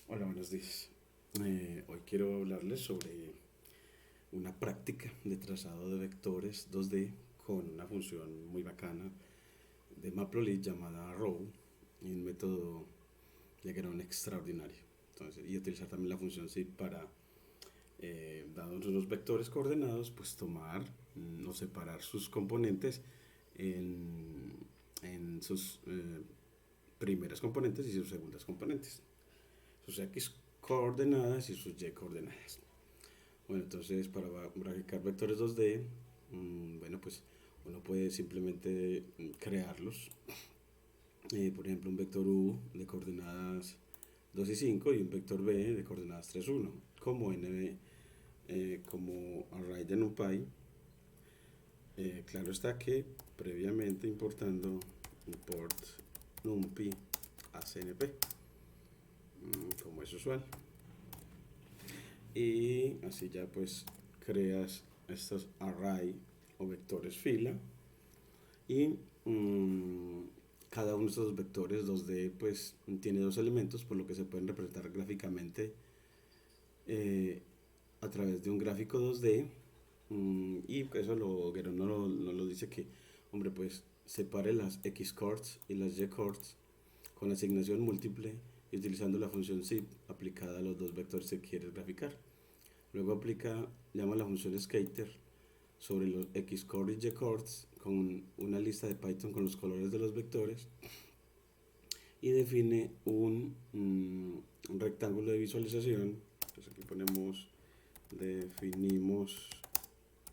Hola, buenos días. Hoy quiero hablarles sobre una práctica de trazado de vectores 2D con una función muy bacana de Matplotlib llamada Row y un método Lagrange extraordinario. Entonces, y utilizar también la función SID para, dados los vectores coordenados, pues tomar o separar sus componentes en, en sus primeras componentes y sus segundas componentes, sus X coordenadas y sus Y coordenadas. Bueno, entonces para graficar vectores 2D, bueno, pues uno puede simplemente crearlos. Por ejemplo, un vector U de coordenadas 2 y 5 y un vector B de coordenadas 3, 1. Como como array de NumPy. Claro está que previamente importando import numpy a CNP, como es usual. Y así ya pues creas estos array o vectores fila y cada uno de estos vectores 2D pues tiene dos elementos, por lo que se pueden representar gráficamente eh, a través de un gráfico 2D. Y eso Guerrero no lo dice que, hombre, pues separe las X chords y las Y chords con asignación múltiple y utilizando la función zip aplicada a los dos vectores que quieres graficar. Luego llama la función scatter sobre los X chords y Y chords con una lista de Python con los colores de los vectores y define un rectángulo de visualización. Entonces aquí definimos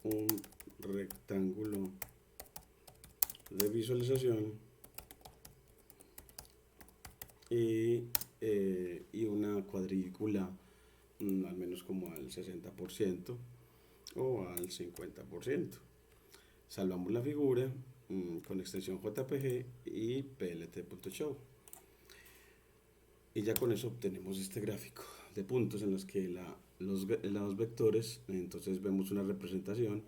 un rectángulo de visualización y, y una cuadrícula al menos como al 60% o al 50%. Salvamos la figura con extensión JPG y plt.show. Y ya con eso obtenemos este gráfico de puntos en los que los vectores, entonces vemos una representación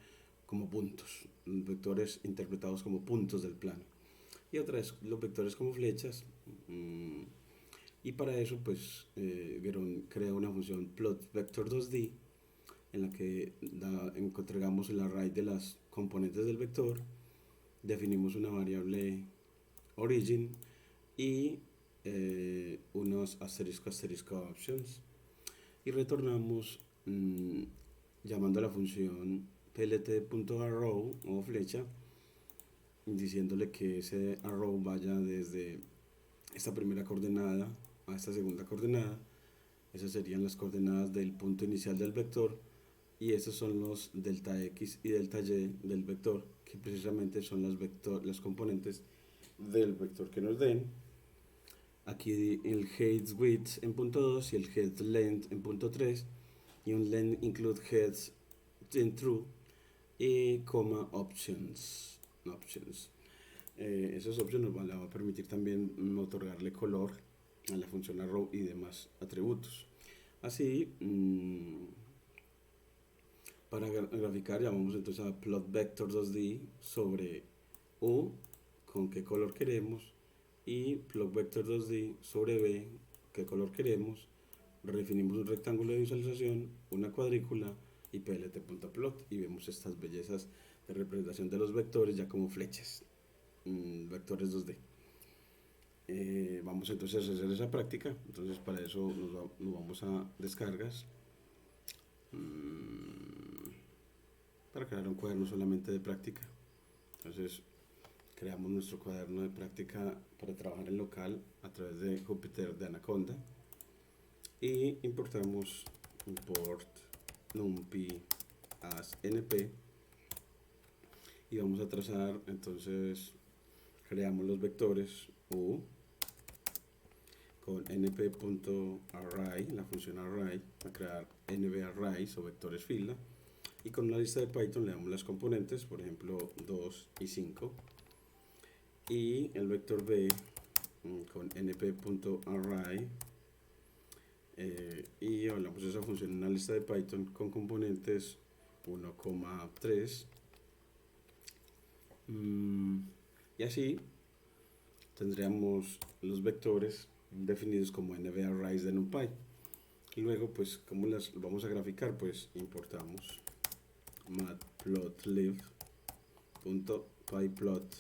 como puntos, vectores interpretados como puntos del plano. Y otra vez los vectores como flechas. Y para eso pues crea una función plot vector 2D en la que entregamos el array de las componentes del vector, definimos una variable origin y unos asterisco options y retornamos llamando a la función plt.arrow o flecha, diciéndole que ese arrow vaya desde esta primera coordenada a esta segunda coordenada. Esas serían las coordenadas del punto inicial del vector y esos son los delta x y delta y del vector, que precisamente son las componentes del vector que nos den. Aquí el head width en punto 2 y el head length en punto 3 y un length include heads in true y coma options. Esas opciones nos va a permitir también otorgarle color a la función arrow y demás atributos. Así, para graficar llamamos entonces a plot vector 2D sobre U con qué color queremos y plot vector 2D sobre B qué color queremos. Redefinimos un rectángulo de visualización, una cuadrícula y plt.plot y vemos estas bellezas de representación de los vectores ya como flechas, vectores 2D. Vamos entonces a hacer esa práctica. Entonces para eso nos vamos a descargas para crear un cuaderno solamente de práctica. Entonces creamos nuestro cuaderno de práctica para trabajar en local a través de Jupyter de Anaconda y importamos import numpy as np y vamos a trazar. Entonces creamos los vectores u con np.array, la función array, a crear nbarrays o vectores fila y con una lista de Python le damos las componentes, por ejemplo 2 y 5 y el vector b con np.array y hablamos de esa función en una lista de Python con componentes 1,3 y así tendríamos los vectores definidos como nbarrays de NumPy. Y luego, pues, ¿cómo las vamos a graficar? Pues importamos matplotlib.pyplot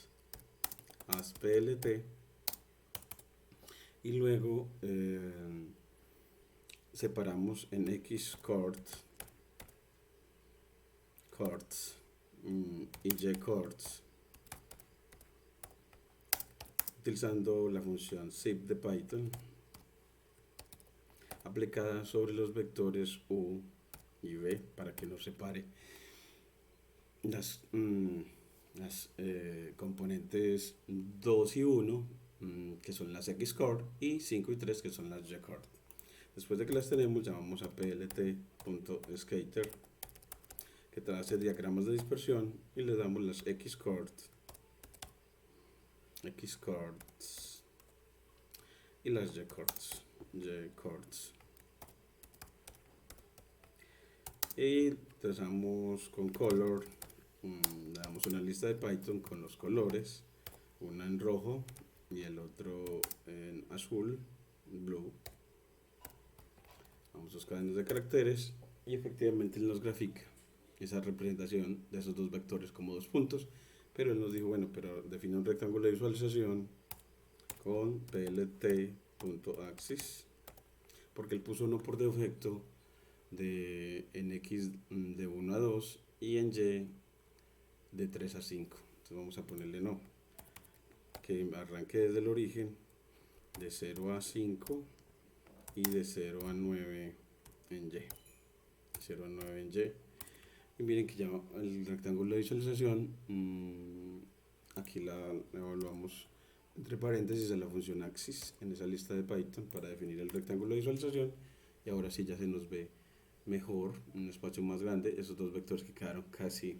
as plt y luego separamos en xchords y ychords utilizando la función zip de Python aplicada sobre los vectores u y v para que nos separe las componentes 2 y 1 que son las xchord y 5 y 3 que son las ychord. Después de que las tenemos, llamamos a plt.scatter que trace diagramas de dispersión y le damos las xchords y las ychords y trazamos con color, le damos una lista de Python con los colores, una en rojo y el otro en azul, blue. Vamos a dos cadenas de caracteres y efectivamente nos grafica esa representación de esos dos vectores como dos puntos, pero él nos dijo, bueno, pero define un rectángulo de visualización con plt.axis, porque él puso uno por defecto en x de 1 a 2 y en y de 3 a 5. Entonces vamos a ponerle no, que arranque desde el origen de 0 a 5 y de 0 a 9 en y. 0 a 9 en y. Y miren que ya el rectángulo de visualización, aquí la evaluamos entre paréntesis a la función axis en esa lista de Python para definir el rectángulo de visualización. Y ahora sí ya se nos ve mejor, un espacio más grande, esos dos vectores que quedaron casi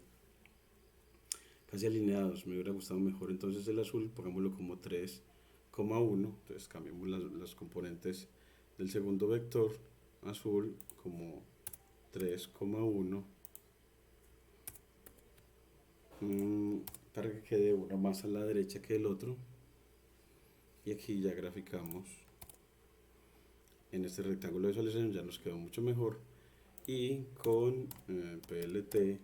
alineados. Me hubiera gustado mejor entonces el azul, pongámoslo como 3,1. Entonces cambiamos las componentes del segundo vector azul como 3,1 para que quede uno más a la derecha que el otro. Y aquí ya graficamos en este rectángulo de visualización, ya nos quedó mucho mejor. Y con plt.savefig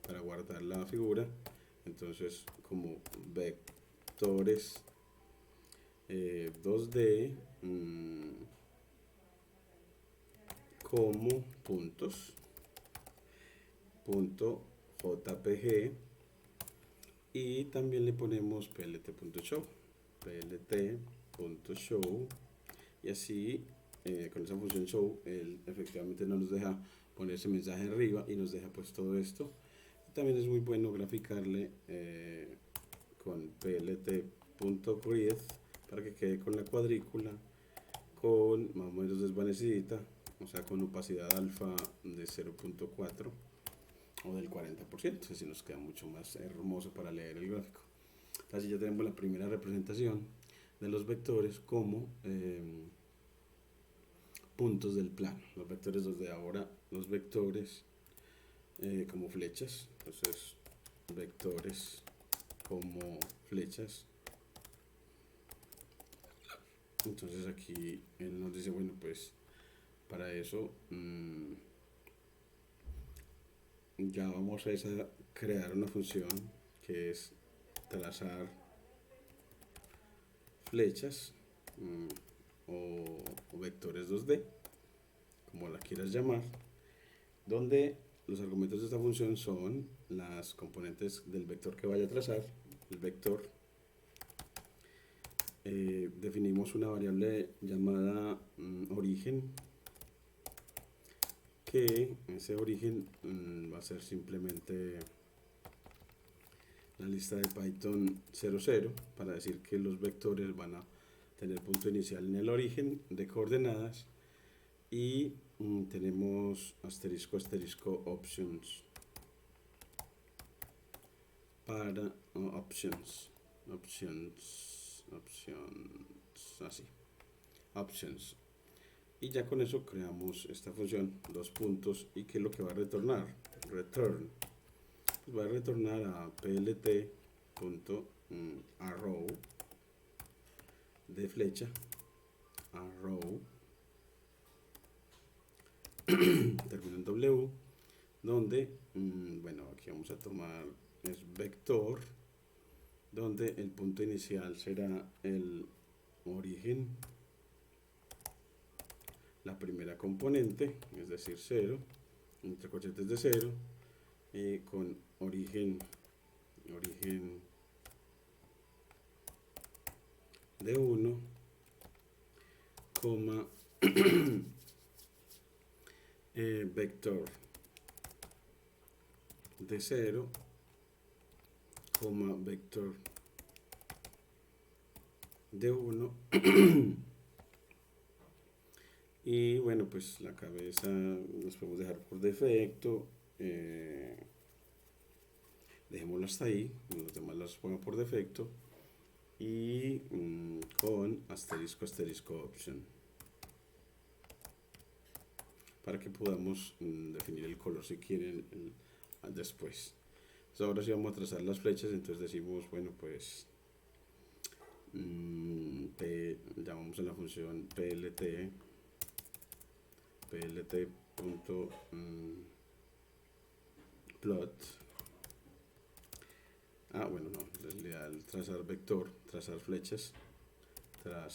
para guardar la figura, entonces como vectores 2D como .jpg y también le ponemos plt.show y así con esa función show él efectivamente no nos deja poner ese mensaje arriba y nos deja pues todo esto. Y también es muy bueno graficarle con plt.grid para que quede con la cuadrícula con más o menos desvanecidita, o sea con opacidad alfa de 0.4 o del 40%, así nos queda mucho más hermoso para leer el gráfico. Así ya tenemos la primera representación de los vectores como puntos del plano. Los vectores 2D, ahora los vectores como flechas. Entonces vectores como flechas. Entonces aquí él nos dice, bueno, pues para eso ya vamos a crear una función que es trazar flechas o vectores 2D, como la quieras llamar, donde los argumentos de esta función son las componentes del vector que vaya a trazar, el vector. Definimos una variable llamada origen, que ese origen va a ser simplemente la lista de Python 00 para decir que los vectores van a tener punto inicial en el origen de coordenadas y tenemos asterisco options para options y ya con eso creamos esta función dos puntos. Y que es lo que va a retornar, return, pues va a retornar a plt.arrow de flecha arrow, termina en W, donde, bueno, aquí vamos a tomar, es vector, donde el punto inicial será el origen, la primera componente, es decir, 0, entre corchetes de 0, con origen de 1, coma, vector de 0, coma, vector de 1. Y bueno, pues la cabeza nos podemos dejar por defecto, dejémoslo hasta ahí, los demás las pongo por defecto, y con asterisco asterisco option, para que podamos definir el color si quieren después. Entonces ahora sí vamos a trazar las flechas, entonces decimos, bueno, pues llamamos a la función plt plot. Bueno, no, en realidad el trazar vector, trazar flechas, la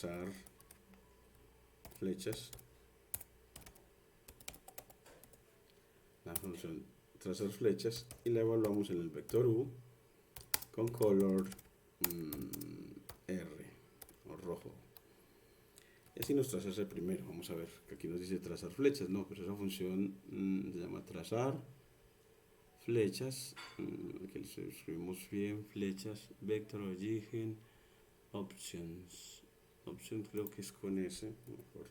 función trazar flechas, y la evaluamos en el vector u con color R o rojo. Y así nos traza el primero. Vamos a ver que aquí nos dice trazar flechas. No, pero esa función se llama trazar flechas. Aquí lo escribimos bien: flechas, vector origen, options. Option creo que es con S. Mejor.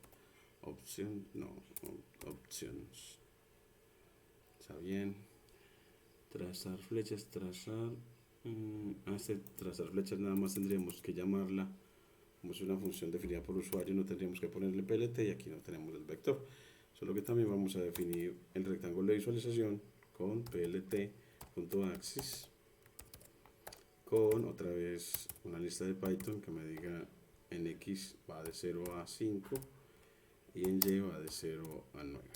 Option, no, options. Está bien. Trazar flechas, trazar. Trazar flechas nada más tendríamos que llamarla. Como es una función definida por usuario, no tendríamos que ponerle plt, y aquí no tenemos el vector. Solo que también vamos a definir el rectángulo de visualización con plt.axis, con otra vez una lista de Python que me diga en X va de 0 a 5 y en Y va de 0 a 9.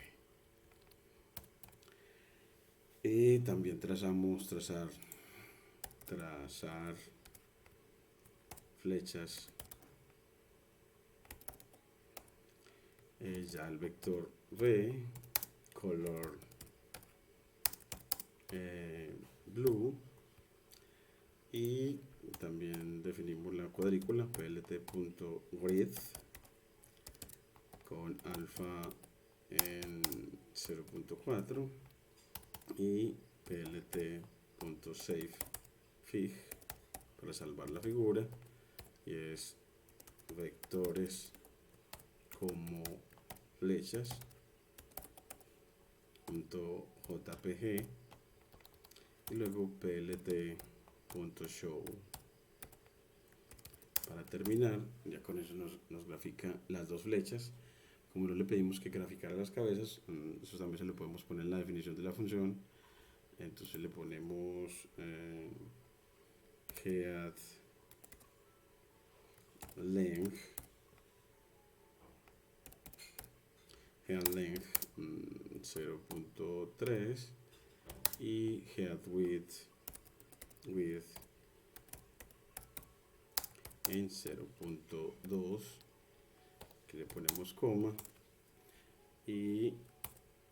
Y también trazar flechas. Ya el vector V, color blue, y también definimos la cuadrícula plt.width con alfa en 0.4 y plt.savefig para salvar la figura, y es vectores como flechas .jpg y luego plt.show. Para terminar, ya con eso nos grafica las dos flechas. Como no le pedimos que graficara las cabezas, eso también se lo podemos poner en la definición de la función. Entonces le ponemos head length 0.3 y head width en 0.2, que le ponemos coma. Y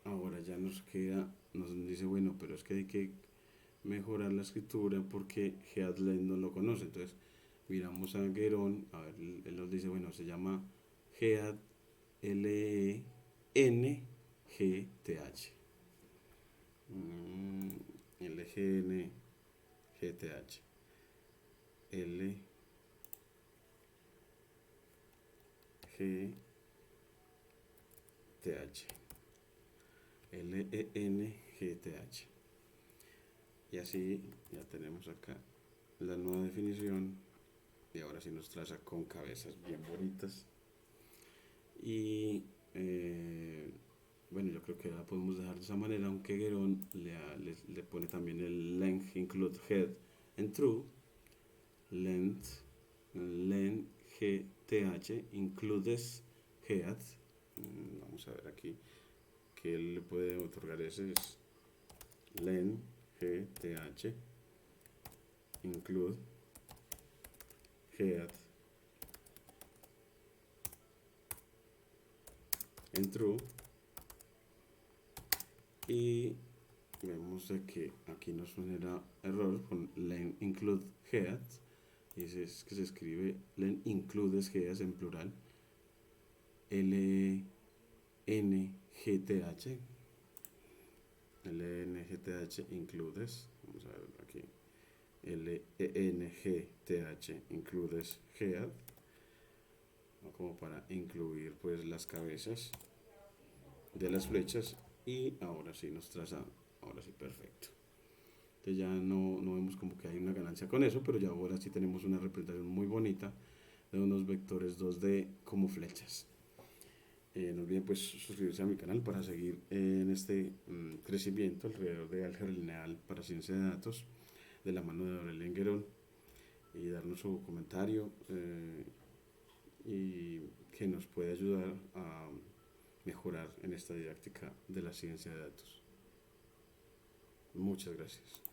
ahora ya nos dice, bueno, pero es que hay que mejorar la escritura porque headLength no lo conoce. Entonces miramos a Geron, a ver, él nos dice, bueno, se llama head LENGTH. LGNGTH. LENGTH. Y así ya tenemos acá la nueva definición, y ahora sí nos traza con cabezas bien bonitas. Y bueno, yo creo que la podemos dejar de esa manera, aunque Geron le pone también el length include head en true. Length gth includes head. Vamos a ver aquí que le puede otorgar ese es len gth include head en true, y vemos de que aquí nos genera error con len include head, y es que se escribe len includes head en plural, lngth, lngth includes, vamos a ver aquí, length includes head, como para incluir pues las cabezas de las flechas, y ahora sí nos traza, ahora sí perfecto. Entonces ya no vemos como que hay una ganancia con eso, pero ya ahora sí tenemos una representación muy bonita de unos vectores 2D como flechas. No olviden pues suscribirse a mi canal para seguir en este crecimiento alrededor de álgebra lineal para ciencia de datos de la mano de Aurelien Guerón, y darnos su comentario y que nos puede ayudar a mejorar en esta didáctica de la ciencia de datos. Muchas gracias.